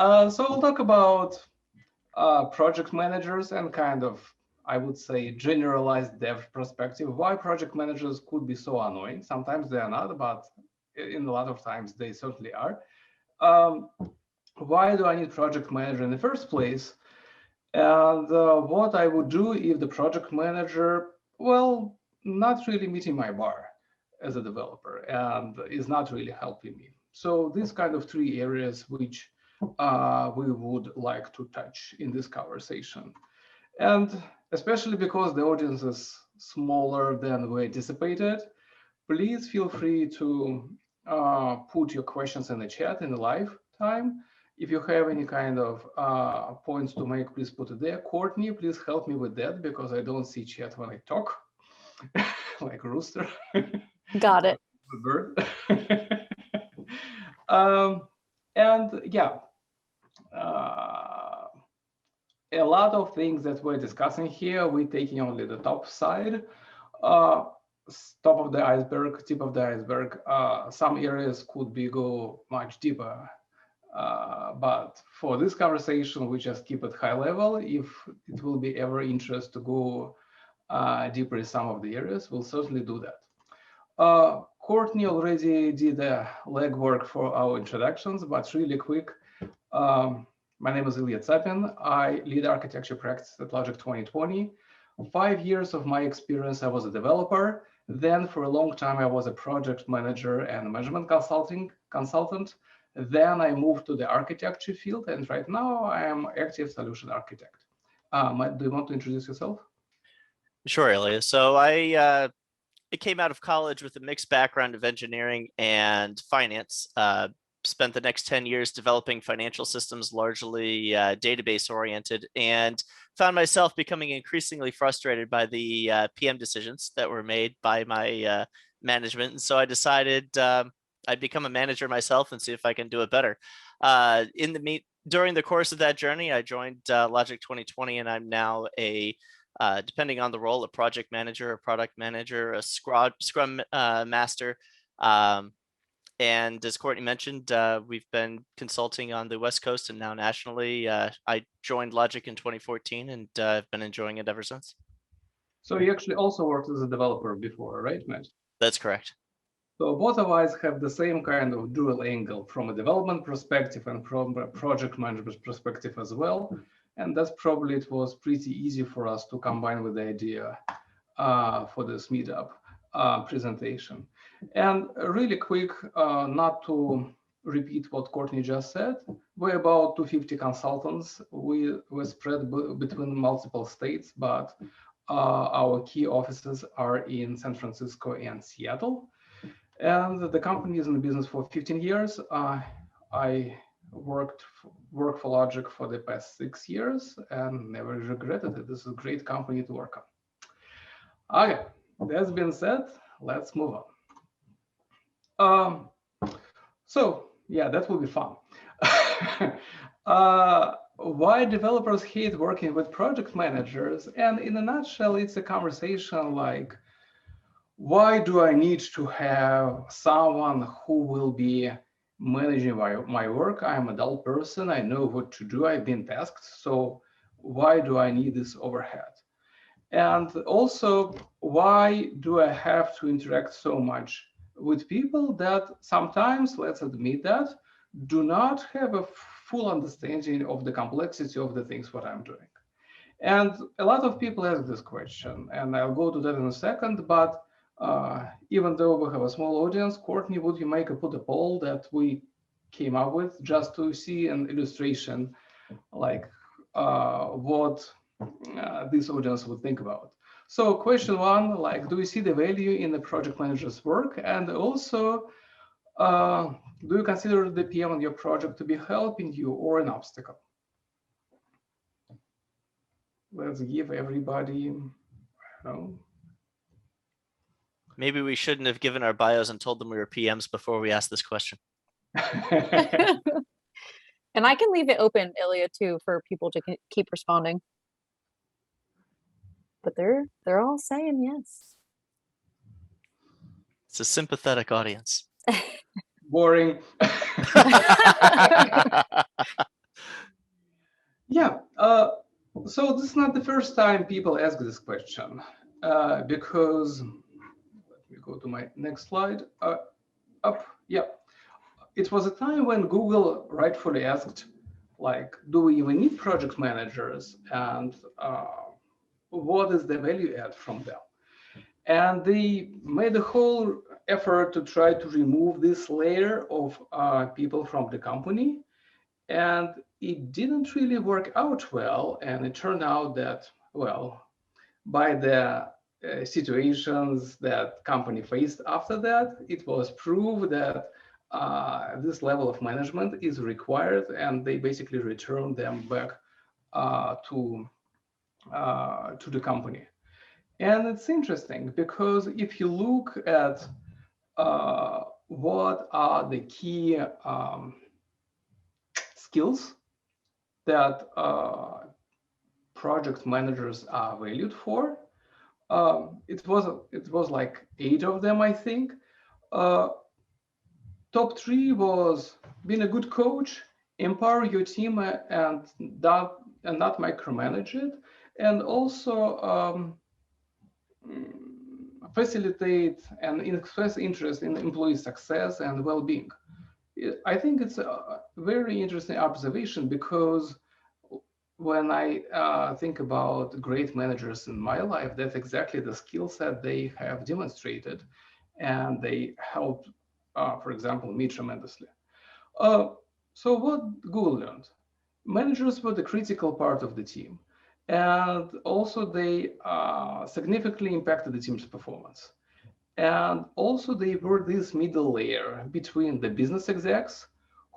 So we'll talk about project managers and kind of, I would say, generalized dev perspective, why project managers could be so annoying. Sometimes they are not, but in a lot of times they certainly are. Um, why do I need project manager in the first place? And what I would do if the project manager, well, not really meeting my bar as a developer and is not really helping me. So these kind of three areas which we would like to touch in this conversation. And especially because the audience is smaller than we anticipated, please feel free to put your questions in the chat in the live time. If you have any kind of points to make, please put it there. Courtney, please help me with that because I don't see chat when I talk, like a rooster. Got it. A bird. And yeah, a lot of things that we're discussing here, we're taking only the top side. Top of the iceberg, tip of the iceberg. Some areas could be go much deeper, but for this conversation, we just keep it high level. If it will be ever interest to go deeper in some of the areas, we'll certainly do that. Courtney already did the legwork for our introductions, but really quick. My name is Ilya Tsapin. I lead architecture practice at Logic 2020. 5 years of my experience, I was a developer. Then for a long time, I was a project manager and management consultant. Then I moved to the architecture field, and right now I am active solution architect. Matt, do you want to introduce yourself? Sure, Ilya. So I came out of college with a mixed background of engineering and finance. Spent the next 10 years developing financial systems, largely database oriented, and found myself becoming increasingly frustrated by the PM decisions that were made by my management. And so I decided I'd become a manager myself and see if I can do it better. During the course of that journey, I joined Logic 2020, and I'm now a depending on the role, a project manager, a product manager, a scrum master. And as Courtney mentioned, we've been consulting on the West Coast and now nationally. I joined Logic in 2014 and I've been enjoying it ever since. So you actually also worked as a developer before, right, Matt? That's correct. So both of us have the same kind of dual angle from a development perspective and from a project management perspective as well. And that's probably it was pretty easy for us to combine with the idea for this meetup presentation. And really quick, not to repeat what Courtney just said, we're about 250 consultants. We're spread between multiple states, but our key offices are in San Francisco and Seattle. And the company is in the business for 15 years. I worked for Logic for the past 6 years and never regretted it. This is a great company to work on. Okay, that's been said, let's move on. So yeah, that will be fun. Why developers hate working with project managers? And in a nutshell, it's a conversation like, why do I need to have someone who will be managing my work? I'm a dull person. I know what to do. I've been tasked. So why do I need this overhead? And also, why do I have to interact so much with people that sometimes, let's admit that, do not have a full understanding of the complexity of the things what I'm doing? And a lot of people ask this question, and I'll go to that in a second, but even though we have a small audience, Courtney, would you put a poll that we came up with just to see an illustration like what this audience would think about? So question one, like, do you see the value in the project manager's work? And also, do you consider the PM on your project to be helping you or an obstacle? Let's give everybody, I don't know. Maybe we shouldn't have given our bios and told them we were PMs before we asked this question. And I can leave it open, Ilya, too, for people to keep responding. But they're all saying yes. It's a sympathetic audience. Boring. Yeah. So this is not the first time people ask this question, because let me go to my next slide. Up. Yeah. It was a time when Google rightfully asked, like, do we even need project managers, and what is the value add from them? And they made a whole effort to try to remove this layer of people from the company, and it didn't really work out well. And it turned out that, well, by the situations that company faced after that, it was proved that this level of management is required, and they basically returned them back to the company. And it's interesting because if you look at what are the key skills that project managers are valued for, it was like 8 of them, I think. Uh, Top 3 was being a good coach, empower your team, that, and not micromanage it, and also facilitate and express interest in employee success and well-being. I think it's a very interesting observation because when I think about great managers in my life, that's exactly the skill set they have demonstrated, and they helped, for example, me tremendously. Uh, so what Google learned? Managers were the critical part of the team, and also they significantly impacted the team's performance. And also they were this middle layer between the business execs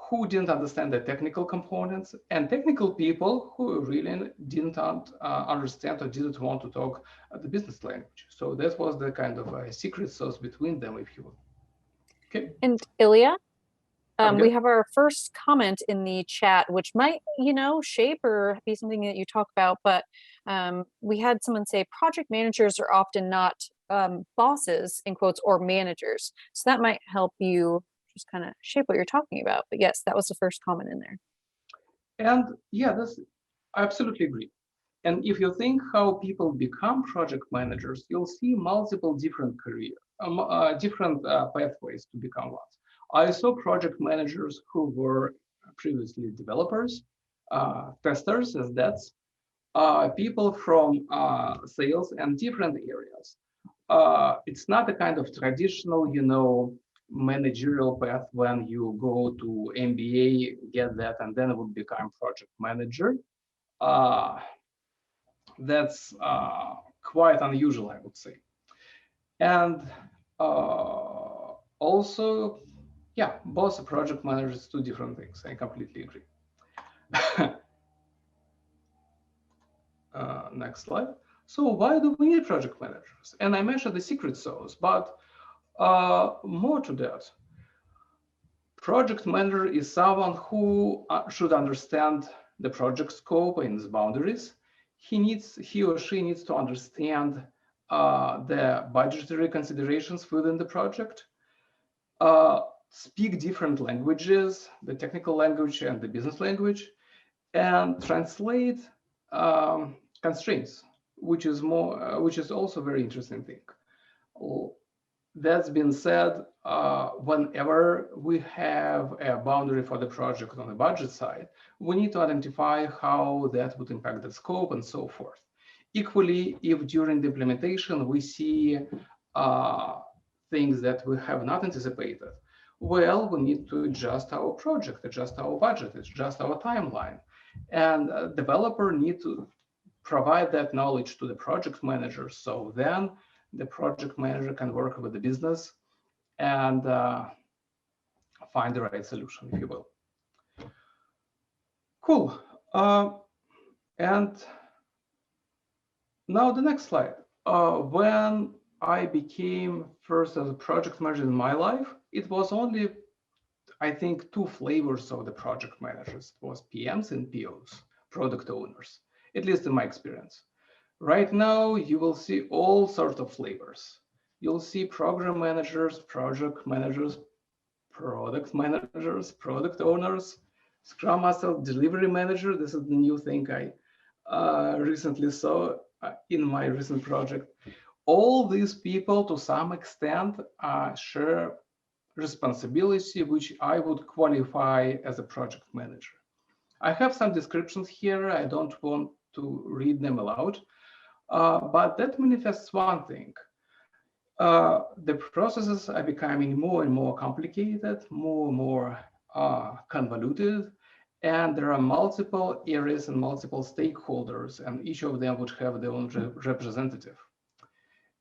who didn't understand the technical components and technical people who really didn't understand or didn't want to talk the business language. So that was the kind of a secret sauce between them, if you will. Okay. And Ilya, Okay. we have our first comment in the chat, which might, shape or be something that you talk about. But we had someone say project managers are often not bosses, in quotes, or managers. So that might help you just kind of shape what you're talking about. But yes, that was the first comment in there. And yeah, I absolutely agree. And if you think how people become project managers, you'll see multiple different different pathways to become one. I saw project managers who were previously developers, testers, as that's people from sales and different areas. It's not a kind of traditional, managerial path when you go to MBA, get that, and then would become project manager. Uh, that's quite unusual, I would say. And also, yeah, both project managers, two different things. I completely agree. Next slide. So why do we need project managers? And I mentioned the secret sauce, but more to that. Project manager is someone who should understand the project scope and its boundaries. He or she needs to understand the budgetary considerations within the project, speak different languages, the technical language and the business language, and translate constraints, which is also a very interesting thing. That's been said, whenever we have a boundary for the project on the budget side, we need to identify how that would impact the scope and so forth. Equally, if during the implementation we see things that we have not anticipated, well, we need to adjust our project, adjust our budget, adjust our timeline. And a developer need to provide that knowledge to the project manager, so then the project manager can work with the business and find the right solution, if you will. Cool. And now the next slide. When I became first as a project manager in my life, it was only, I think, two flavors of the project managers. It was PMs and POs, product owners, at least in my experience. Right now, you will see all sorts of flavors. You'll see program managers, project managers, product managers, product owners. Scrum Master, delivery manager. This is the new thing I recently saw in my recent project. All these people, to some extent, share responsibility, which I would qualify as a project manager. I have some descriptions here. I don't want to read them aloud, but that manifests one thing. The processes are becoming more and more complicated, more and more convoluted, and there are multiple areas and multiple stakeholders, and each of them would have their own representative.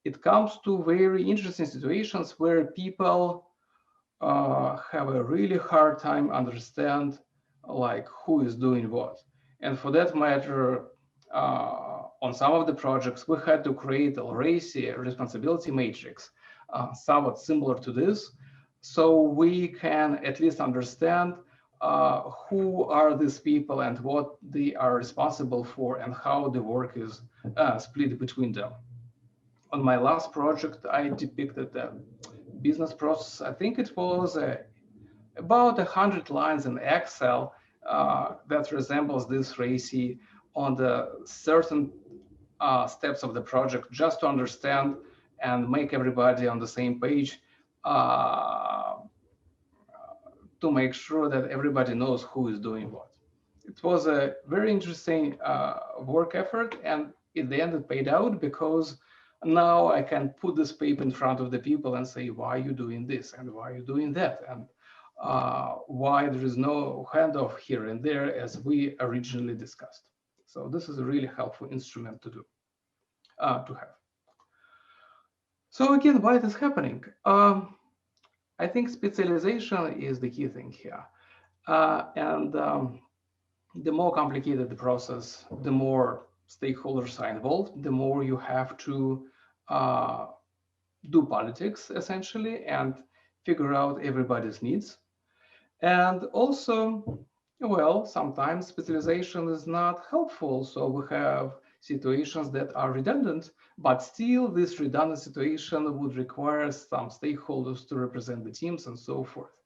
It comes to very interesting situations where people have a really hard time understand like who is doing what. And for that matter, on some of the projects, we had to create already a responsibility matrix, somewhat similar to this, so we can at least understand who are these people and what they are responsible for and how the work is split between them. On my last project, I depicted the business process. I think it was about 100 lines in Excel that resembles this RACI on the certain steps of the project, just to understand and make everybody on the same page, to make sure that everybody knows who is doing what. It was a very interesting work effort, and in the end it paid out, because now I can put this paper in front of the people and say, why are you doing this and why are you doing that, and why there is no handoff here and there as we originally discussed. So this is a really helpful instrument to do, to have. So again, why it is happening? I think specialization is the key thing here. The more complicated the process, the more stakeholders are involved, the more you have to do politics, essentially, and figure out everybody's needs. And also, well, sometimes specialization is not helpful. So we have situations that are redundant, but still this redundant situation would require some stakeholders to represent the teams and so forth.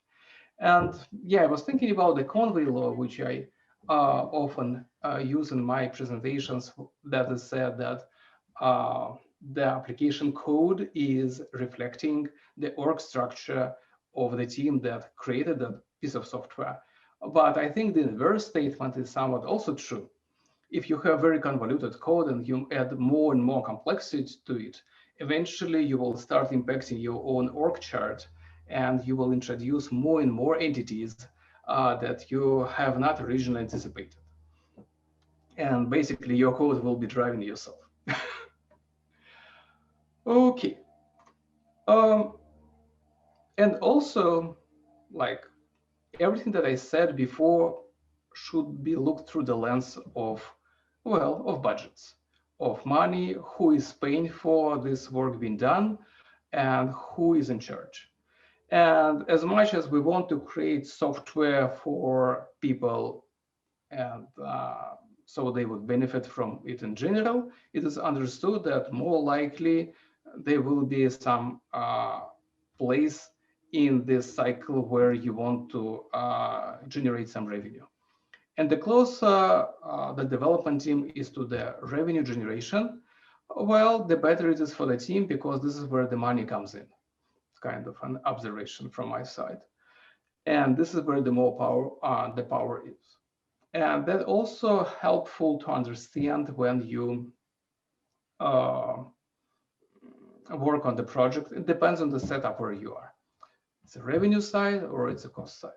And yeah, I was thinking about the Conway law, which I often use in my presentations, that is said that the application code is reflecting the org structure of the team that created that piece of software. But I think the inverse statement is somewhat also true. If you have very convoluted code and you add more and more complexity to it, eventually you will start impacting your own org chart, and you will introduce more and more entities that you have not originally anticipated. And basically your code will be driving yourself. Okay. And also, like everything that I said before should be looked through the lens of, well, of budgets, of money, who is paying for this work being done, and who is in charge. And as much as we want to create software for people and so they would benefit from it in general, it is understood that more likely there will be some place in this cycle where you want to generate some revenue. And the closer the development team is to the revenue generation, well, the better it is for the team, because this is where the money comes in. It's kind of an observation from my side. And this is where the more power, the power is. And that also helpful to understand when you work on the project. It depends on the setup where you are. It's a revenue side or it's a cost side.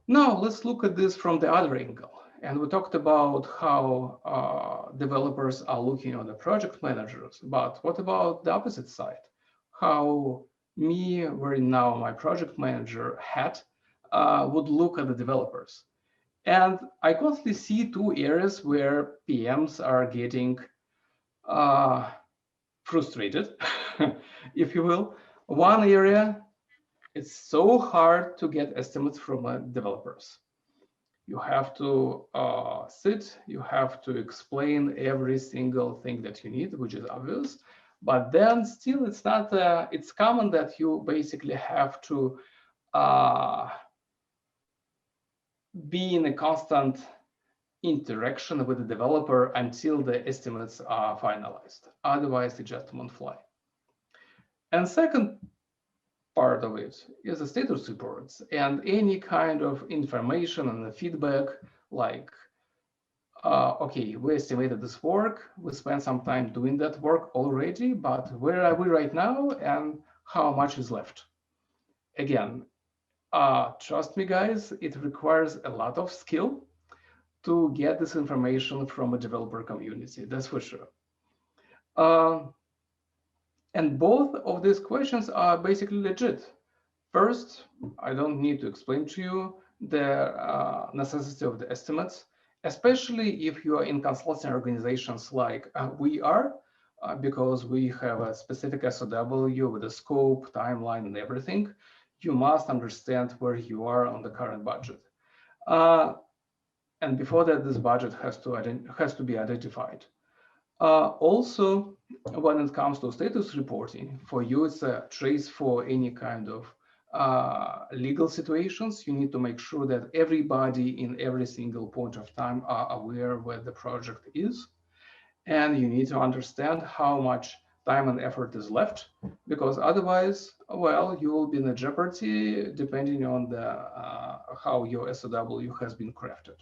Now let's look at this from the other angle. And we talked about how developers are looking on the project managers, but what about the opposite side? How me, wearing now my project manager hat, would look at the developers. And I constantly see two areas where PMs are getting frustrated, if you will. One area, it's so hard to get estimates from developers. You have to sit, you have to explain every single thing that you need, which is obvious, but then still it's not, it's common that you basically have to be in a constant interaction with the developer until the estimates are finalized. Otherwise, it just won't fly. And second part of it is the status reports and any kind of information and the feedback like, okay, we estimated this work, we spent some time doing that work already, but where are we right now and how much is left? Again, trust me, guys, it requires a lot of skill to get this information from a developer community, that's for sure. And both of these questions are basically legit. First, I don't need to explain to you the necessity of the estimates, especially if you are in consulting organizations like we are, because we have a specific SOW with a scope, timeline, and everything. You must understand where you are on the current budget. And before that, this budget has to be identified. Also, when it comes to status reporting, for you, it's a trace for any kind of legal situations. You need to make sure that everybody in every single point of time are aware where the project is. And you need to understand how much time and effort is left, because otherwise, well, you will be in a jeopardy depending on the how your SOW has been crafted.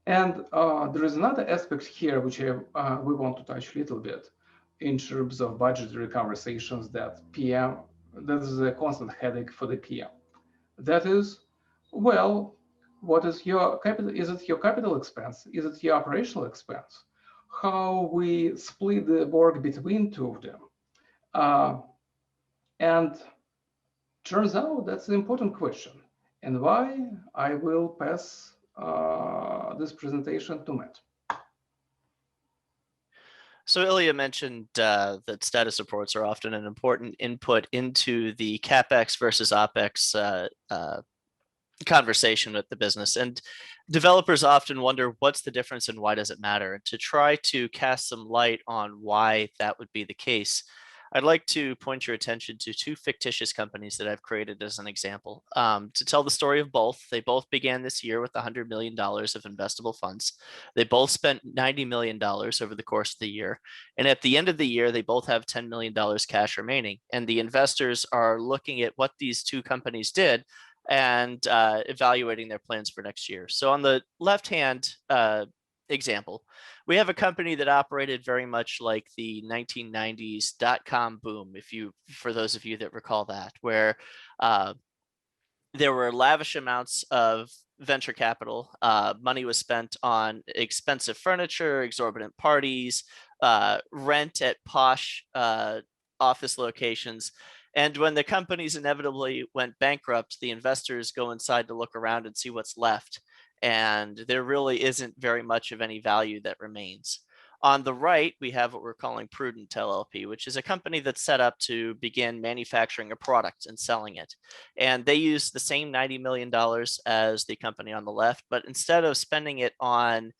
And there is another aspect here which we want to touch a little bit in terms of budgetary conversations that is a constant headache for the PM. That is, well, what is your capital? Is it your capital expense? Is it your operational expense? How we split the work between two of them? And turns out that's an important question. And why I will pass this presentation to Matt. So Ilya mentioned that status reports are often an important input into the CapEx versus OpEx conversation with the business. And developers often wonder what's the difference and why does it matter? And to try to cast some light on why that would be the case, I'd like to point your attention to two fictitious companies that I've created as an example. To tell the story of both, they both began this year with $100 million of investable funds. They both spent $90 million over the course of the year. And at the end of the year, they both have $10 million cash remaining. And the investors are looking at what these two companies did and evaluating their plans for next year. So on the left-hand example, we have a company that operated very much like the 1990s dot-com boom, for those of you that recall that, where there were lavish amounts of venture capital. Money was spent on expensive furniture, exorbitant parties, rent at posh office locations. And when the companies inevitably went bankrupt, the investors go inside to look around and see what's left. And there really isn't very much of any value that remains. On the right, we have what we're calling Prudent LLP, which is a company that's set up to begin manufacturing a product and selling it. And they use the same $90 million as the company on the left, but instead of spending it on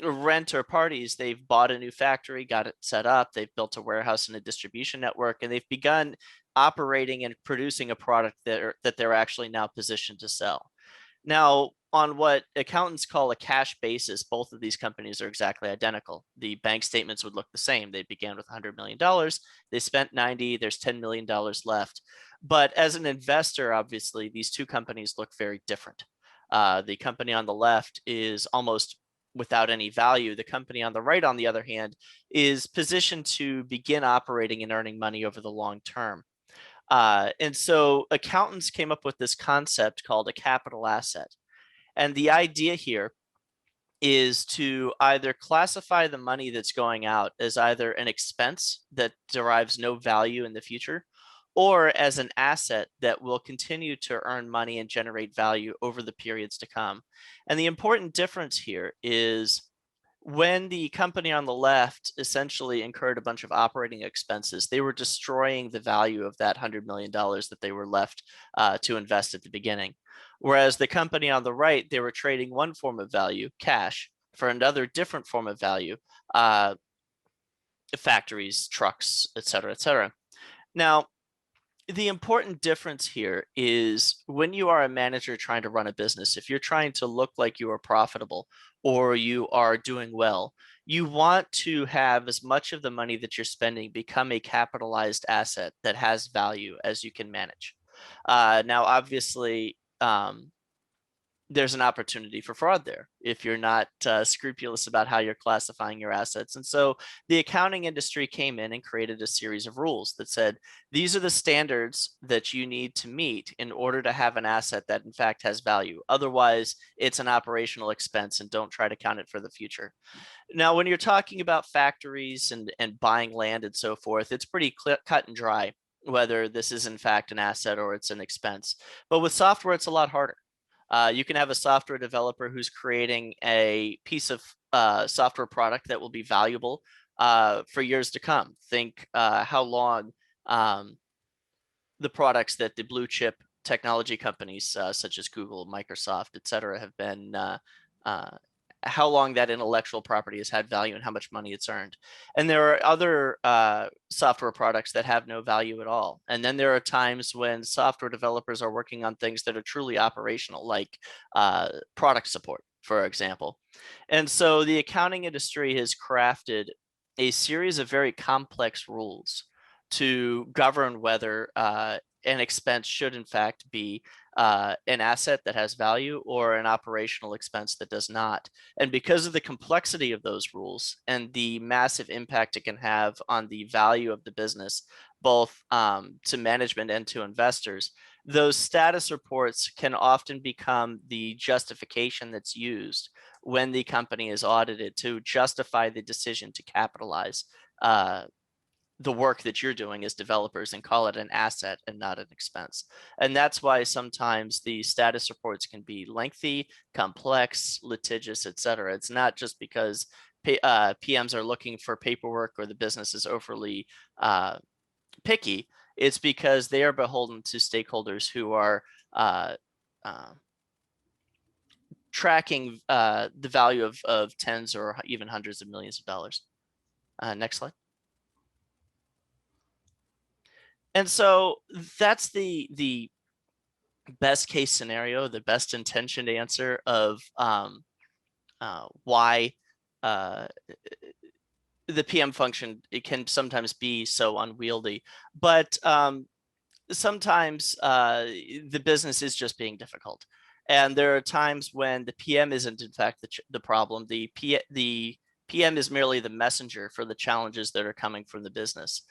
rent or parties, they've bought a new factory, got it set up, they've built a warehouse and a distribution network, and they've begun operating and producing a product that they're actually now positioned to sell. Now, on what accountants call a cash basis, both of these companies are exactly identical. The bank statements would look the same. They began with $100 million. They spent 90, there's $10 million left. But as an investor, obviously, these two companies look very different. The company on the left is almost without any value. The company on the right, on the other hand, is positioned to begin operating and earning money over the long term. And so accountants came up with this concept called a capital asset. And the idea here is to either classify the money that's going out as either an expense that derives no value in the future, or as an asset that will continue to earn money and generate value over the periods to come. And the important difference here is when the company on the left essentially incurred a bunch of operating expenses, they were destroying the value of that $100 million that they were left to invest at the beginning. Whereas the company on the right, they were trading one form of value, cash, for another different form of value, factories, trucks, et cetera, et cetera. Now, the important difference here is when you are a manager trying to run a business, if you're trying to look like you are profitable or you are doing well, you want to have as much of the money that you're spending become a capitalized asset that has value as you can manage. Now, obviously, there's an opportunity for fraud there if you're not scrupulous about how you're classifying your assets. And so the accounting industry came in and created a series of rules that said, these are the standards that you need to meet in order to have an asset that in fact has value. Otherwise, it's an operational expense and don't try to count it for the future. Now, when you're talking about factories and buying land and so forth, it's pretty cut and dry whether this is in fact an asset or it's an expense. But with software, it's a lot harder. You can have a software developer who's creating a piece of software product that will be valuable for years to come. Think how long um, the products that the blue chip technology companies such as Google, Microsoft, et cetera, have been, uh, how long that intellectual property has had value and how much money it's earned. And there are other software products that have no value at all. And then there are times when software developers are working on things that are truly operational, like product support, for example. And so the accounting industry has crafted a series of very complex rules to govern whether an expense should in fact be an asset that has value or an operational expense that does not. And because of the complexity of those rules and the massive impact it can have on the value of the business, both to management and to investors, those status reports can often become the justification that's used when the company is audited to justify the decision to capitalize uh, the work that you're doing as developers and call it an asset and not an expense. And that's why sometimes the status reports can be lengthy, complex, litigious, et cetera. It's not just because PMs are looking for paperwork or the business is overly picky. It's because they are beholden to stakeholders who are uh, uh, tracking the value of tens or even hundreds of millions of dollars. Next slide. And so that's the best case scenario, the best intentioned answer of why the PM function, it can sometimes be so unwieldy. But sometimes the business is just being difficult. And there are times when the PM isn't in fact the problem. The PM is merely the messenger for the challenges that are coming from the business.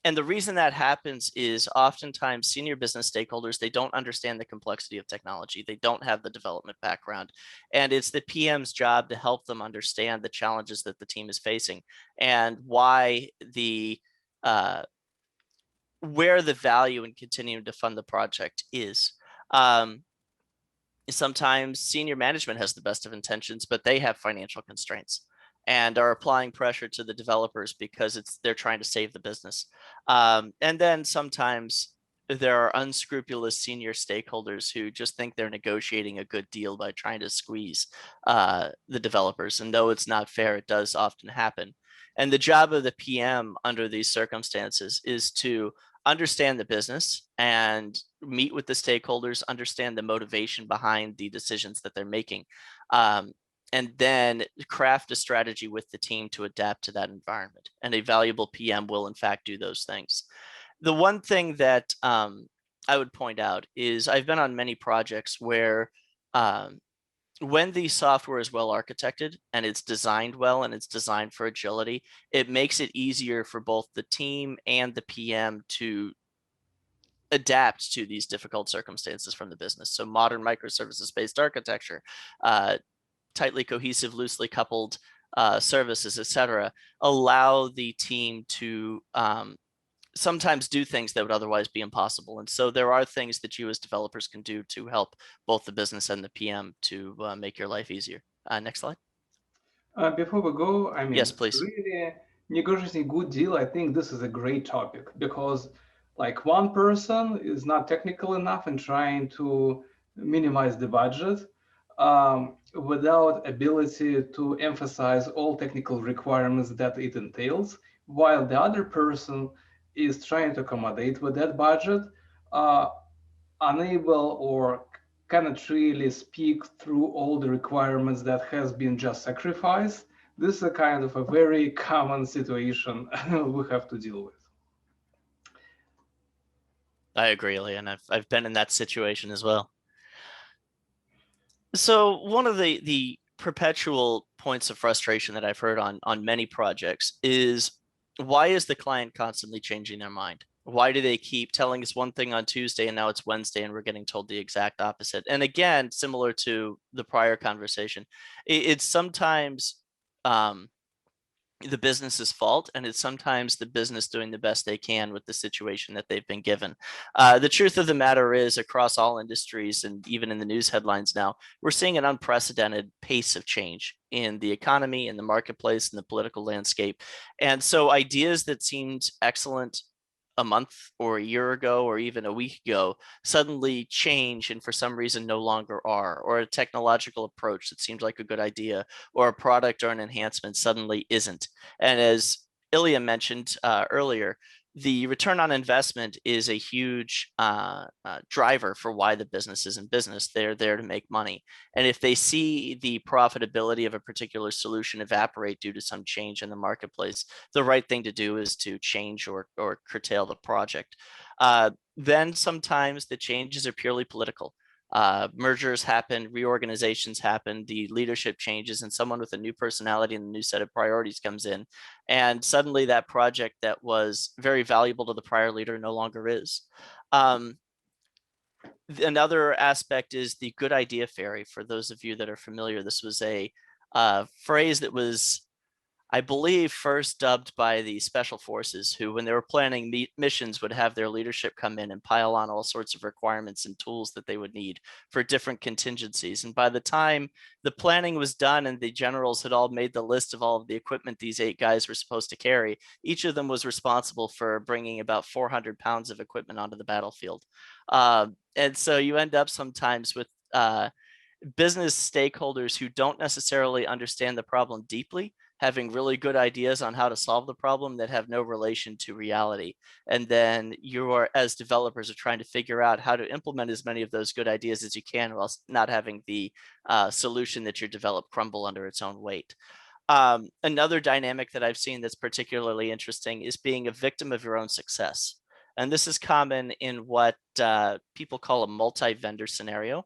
And the reason that happens is oftentimes senior business stakeholders, they don't understand the complexity of technology. They don't have the development background. And it's the PM's job to help them understand the challenges that the team is facing and why where the value in continuing to fund the project is. Sometimes senior management has the best of intentions, but they have financial constraints and are applying pressure to the developers because they're trying to save the business. And then sometimes there are unscrupulous senior stakeholders who just think they're negotiating a good deal by trying to squeeze the developers. And though it's not fair, it does often happen. And the job of the PM under these circumstances is to understand the business and meet with the stakeholders, understand the motivation behind the decisions that they're making, and then craft a strategy with the team to adapt to that environment. And a valuable PM will in fact do those things. The one thing that I would point out is I've been on many projects where when the software is well architected and it's designed well and it's designed for agility, it makes it easier for both the team and the PM to adapt to these difficult circumstances from the business. So modern microservices-based architecture, tightly cohesive, loosely coupled services, et cetera, allow the team to sometimes do things that would otherwise be impossible. And so there are things that you as developers can do to help both the business and the PM to make your life easier. Next slide. Before we go, I Yes, mean, please. really negotiating good deal, I think this is a great topic because like one person is not technical enough and trying to minimize the budget without ability to emphasize all technical requirements that it entails, while the other person is trying to accommodate with that budget, uh, unable or cannot really speak through all the requirements that has been just sacrificed. This is a kind of a very common situation we have to deal with. I agree, Ilya, and I've been in that situation as well. So one of the perpetual points of frustration that I've heard on many projects is, why is the client constantly changing their mind? Why do they keep telling us one thing on Tuesday and now it's Wednesday and we're getting told the exact opposite? And again, similar to the prior conversation, it's sometimes the business's fault, and it's sometimes the business doing the best they can with the situation that they've been given. The truth of the matter is, across all industries and even in the news headlines now, we're seeing an unprecedented pace of change in the economy, in the marketplace, in the political landscape. And so ideas that seemed excellent a month or a year ago or even a week ago suddenly change and for some reason no longer are, or a technological approach that seemed like a good idea or a product or an enhancement suddenly isn't. And as Ilya mentioned earlier, the return on investment is a huge driver for why the business is in business. They're there to make money. And if they see the profitability of a particular solution evaporate due to some change in the marketplace, the right thing to do is to change or curtail the project. Then sometimes the changes are purely political. Mergers happen, reorganizations happen, the leadership changes, and someone with a new personality and a new set of priorities comes in. And suddenly that project that was very valuable to the prior leader no longer is. Another aspect is the good idea fairy. For those of you that are familiar, this was a phrase that was, I believe, first dubbed by the special forces, who, when they were planning missions, would have their leadership come in and pile on all sorts of requirements and tools that they would need for different contingencies. And by the time the planning was done and the generals had all made the list of all of the equipment these 8 guys were supposed to carry, each of them was responsible for bringing about 400 pounds of equipment onto the battlefield. And so you end up sometimes with business stakeholders who don't necessarily understand the problem deeply, having really good ideas on how to solve the problem that have no relation to reality. And then you are, as developers, are trying to figure out how to implement as many of those good ideas as you can while not having the solution that you develop crumble under its own weight. Another dynamic that I've seen that's particularly interesting is being a victim of your own success. And this is common in what people call a multi-vendor scenario,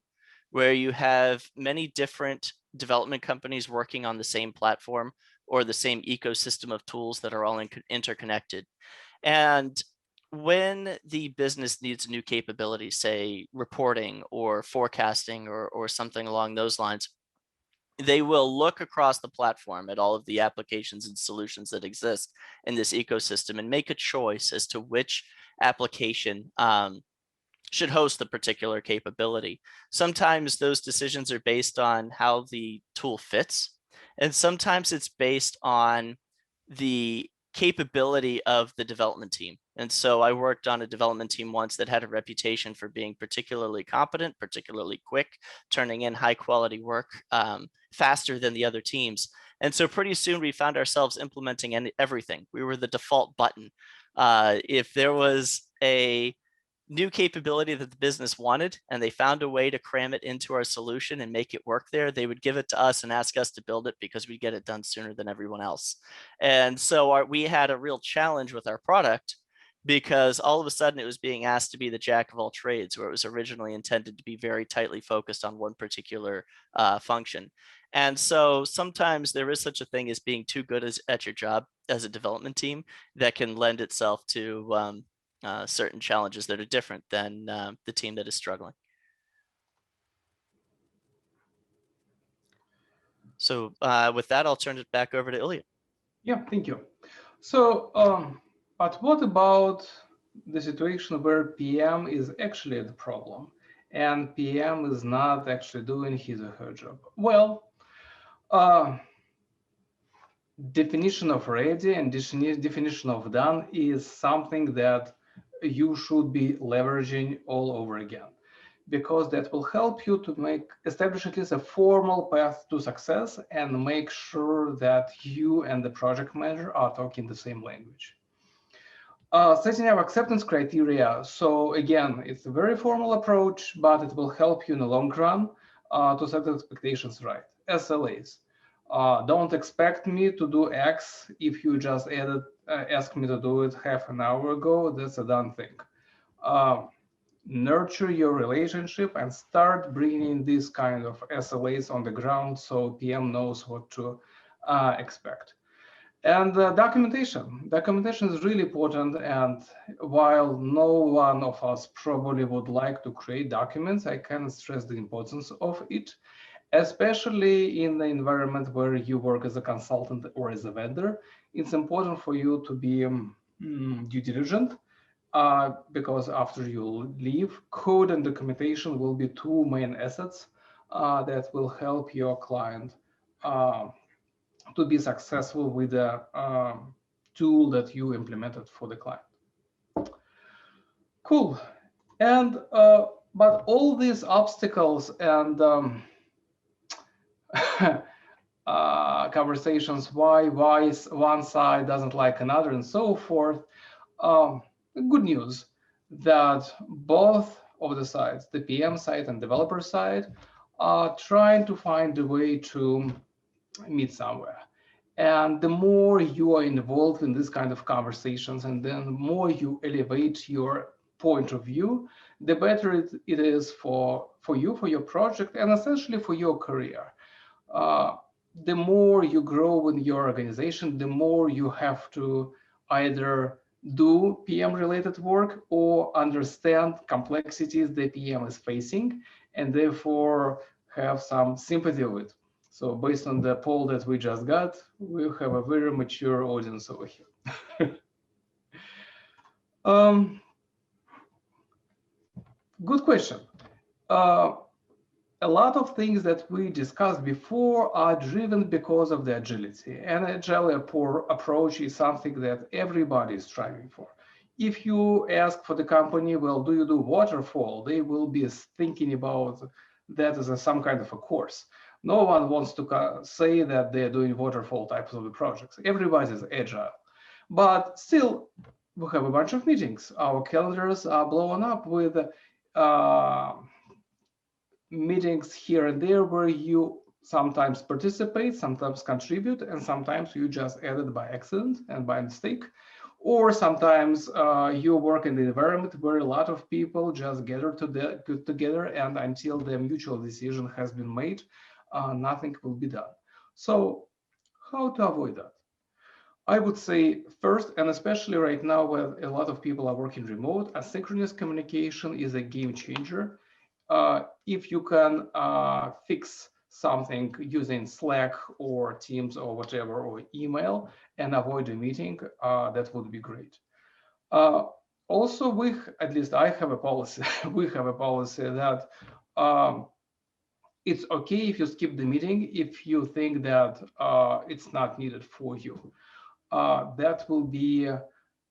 where you have many different development companies working on the same platform or the same ecosystem of tools that are all interconnected. And when the business needs a new capability, say reporting or forecasting or something along those lines, they will look across the platform at all of the applications and solutions that exist in this ecosystem and make a choice as to which application should host the particular capability. Sometimes those decisions are based on how the tool fits, and sometimes it's based on the capability of the development team. And so I worked on a development team once that had a reputation for being particularly competent, particularly quick, turning in high quality work faster than the other teams. And so pretty soon we found ourselves implementing everything. We were the default button. If there was a new capability that the business wanted and they found a way to cram it into our solution and make it work there, they would give it to us and ask us to build it because we get it done sooner than everyone else. And so we had a real challenge with our product, because all of a sudden it was being asked to be the jack of all trades, where it was originally intended to be very tightly focused on one particular function. And so sometimes there is such a thing as being too good at your job as a development team that can lend itself to certain challenges that are different than the team that is struggling. So with that, I'll turn it back over to Ilya. Yeah, thank you. So, but what about the situation where PM is actually the problem and PM is not actually doing his or her job? Well, definition of ready and definition of done is something that you should be leveraging all over again, because that will help you to establish at least a formal path to success and make sure that you and the project manager are talking the same language. Setting up acceptance criteria. So again, it's a very formal approach, but it will help you in the long run to set the expectations right. SLAs. Don't expect me to do X if you just asked me to do it half an hour ago. That's a done thing. Nurture your relationship and start bringing this kind of SLAs on the ground so PM knows what to expect. And documentation is really important. And while no one of us probably would like to create documents, I can stress the importance of it, especially in the environment where you work as a consultant or as a vendor. It's important for you to be due diligent, because after you leave, code and documentation will be two main assets that will help your client to be successful with the tool that you implemented for the client. Cool. And but all these obstacles and conversations, why one side doesn't like another and so forth, good news that both of the sides, the PM side and developer side, are trying to find a way to meet somewhere. And the more you are involved in this kind of conversations, and then the more you elevate your point of view, the better it is for you, for your project, and essentially for your career. The more you grow in your organization, the more you have to either do PM-related work or understand complexities the PM is facing, and therefore have some sympathy with it. So based on the poll that we just got, we have a very mature audience over here. Good question. A lot of things that we discussed before are driven because of the agility. And agile approach is something that everybody is striving for. If you ask for the company, well, do you do waterfall? They will be thinking about that as some kind of a course. No one wants to say that they're doing waterfall types of the projects. Everybody is agile. But still, we have a bunch of meetings. Our calendars are blown up with meetings here and there where you sometimes participate, sometimes contribute, and sometimes you just added by accident and by mistake. Or sometimes you work in the environment where a lot of people just gather together, and until the mutual decision has been made, nothing will be done. So how to avoid that? I would say first, and especially right now where a lot of people are working remote, asynchronous communication is a game changer. If you can fix something using Slack or Teams or whatever, or email, and avoid a meeting, that would be great. Also, at least I have a policy, we have a policy that it's okay if you skip the meeting if you think that it's not needed for you. That will be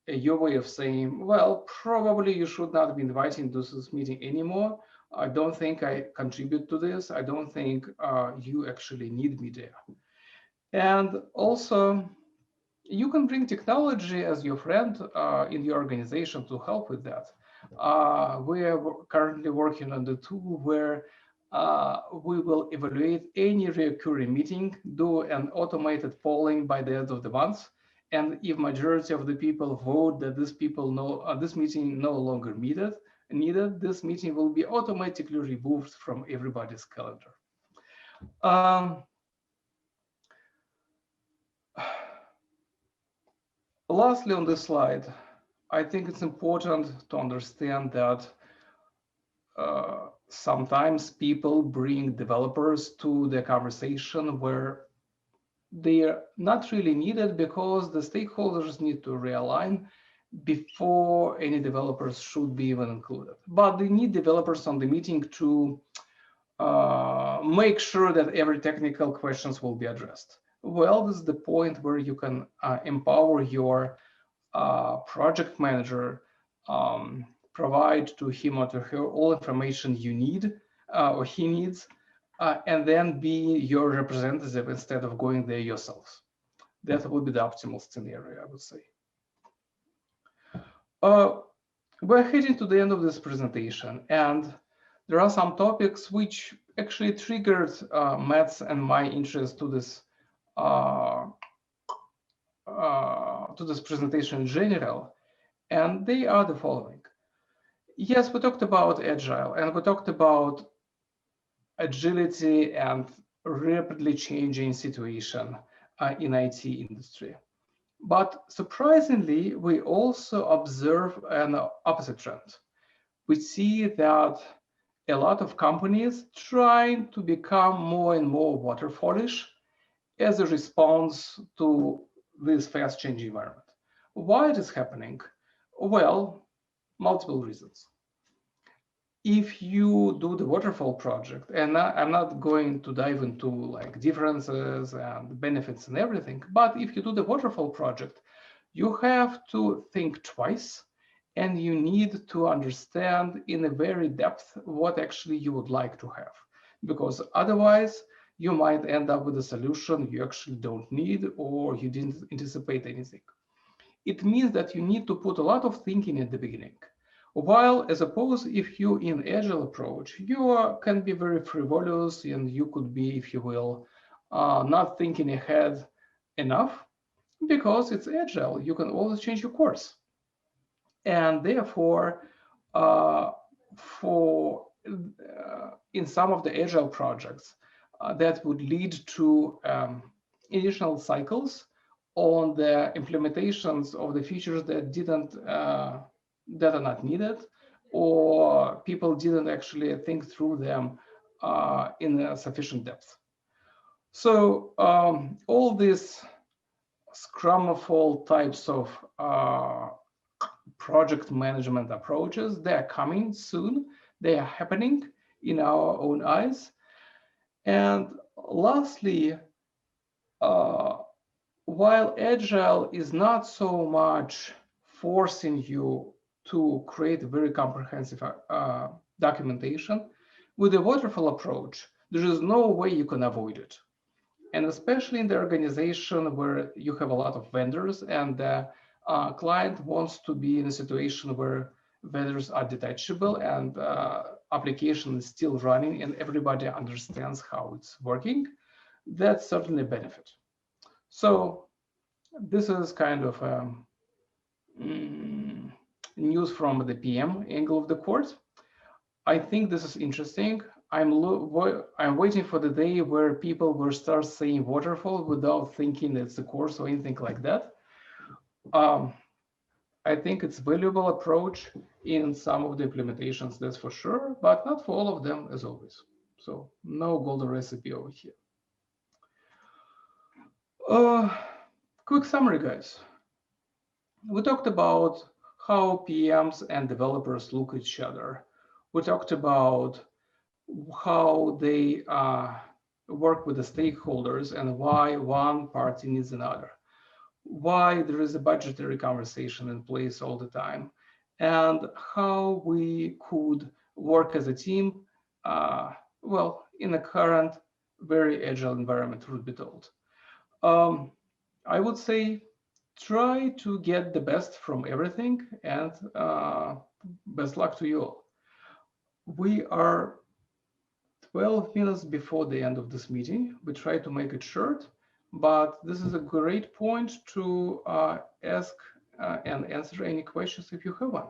your way of saying, well, probably you should not be inviting to this meeting anymore. I don't think I contribute to this. I don't think you actually need me there. And also, you can bring technology as your friend in your organization to help with that. We are currently working on the tool where we will evaluate any recurring meeting, do an automated polling by the end of the month. And if majority of the people vote that this meeting no longer needed, this meeting will be automatically removed from everybody's calendar. Lastly, on this slide, I think it's important to understand that sometimes people bring developers to the conversation where they're not really needed because the stakeholders need to realign before any developers should be even included. But they need developers on the meeting to make sure that every technical questions will be addressed. Well, this is the point where you can empower your project manager, provide to him or to her all information you need or he needs, and then be your representative instead of going there yourselves. That would be the optimal scenario, I would say. We're heading to the end of this presentation, and there are some topics which actually triggered Matt's and my interest uh, to this presentation in general, and they are the following. Yes, we talked about agile, and we talked about agility and rapidly changing situation in IT industry. But surprisingly, we also observe an opposite trend. We see that a lot of companies trying to become more and more waterfallish as a response to this fast-changing environment. Why it is happening? Well, multiple reasons. If you do the waterfall project, and I'm not going to dive into like differences and benefits and everything, but if you do the waterfall project, you have to think twice, and you need to understand in a very depth what actually you would like to have, because otherwise you might end up with a solution you actually don't need or you didn't anticipate anything. It means that you need to put a lot of thinking in the beginning. While as opposed, if you in agile approach, you can be very frivolous and you could be, if you will, not thinking ahead enough, because it's agile. You can always change your course. And therefore, for in some of the agile projects, that would lead to additional cycles on the implementations of the features that that are not needed, or people didn't actually think through them in a sufficient depth. So all these Scrumful types of project management approaches, they are coming soon. They are happening in our own eyes. And lastly, while agile is not so much forcing you to create a very comprehensive documentation, with the waterfall approach, there is no way you can avoid it. And especially in the organization where you have a lot of vendors and the client wants to be in a situation where vendors are detachable and application is still running and everybody understands how it's working, that's certainly a benefit. So this is kind of news from the PM angle of the court. I think this is interesting. I'm waiting for the day where people will start saying waterfall without thinking it's a course or anything like that. I think it's a valuable approach in some of the implementations, that's for sure, but not for all of them as always. So no golden recipe over here. Quick summary, guys. We talked about how PMs and developers look at each other. We talked about how they work with the stakeholders and why one party needs another, why there is a budgetary conversation in place all the time, and how we could work as a team, well, in a current very agile environment, would be told. I would say try to get the best from everything, and best luck to you all. We are 12 minutes before the end of this meeting. We try to make it short, but this is a great point to ask and answer any questions if you have one.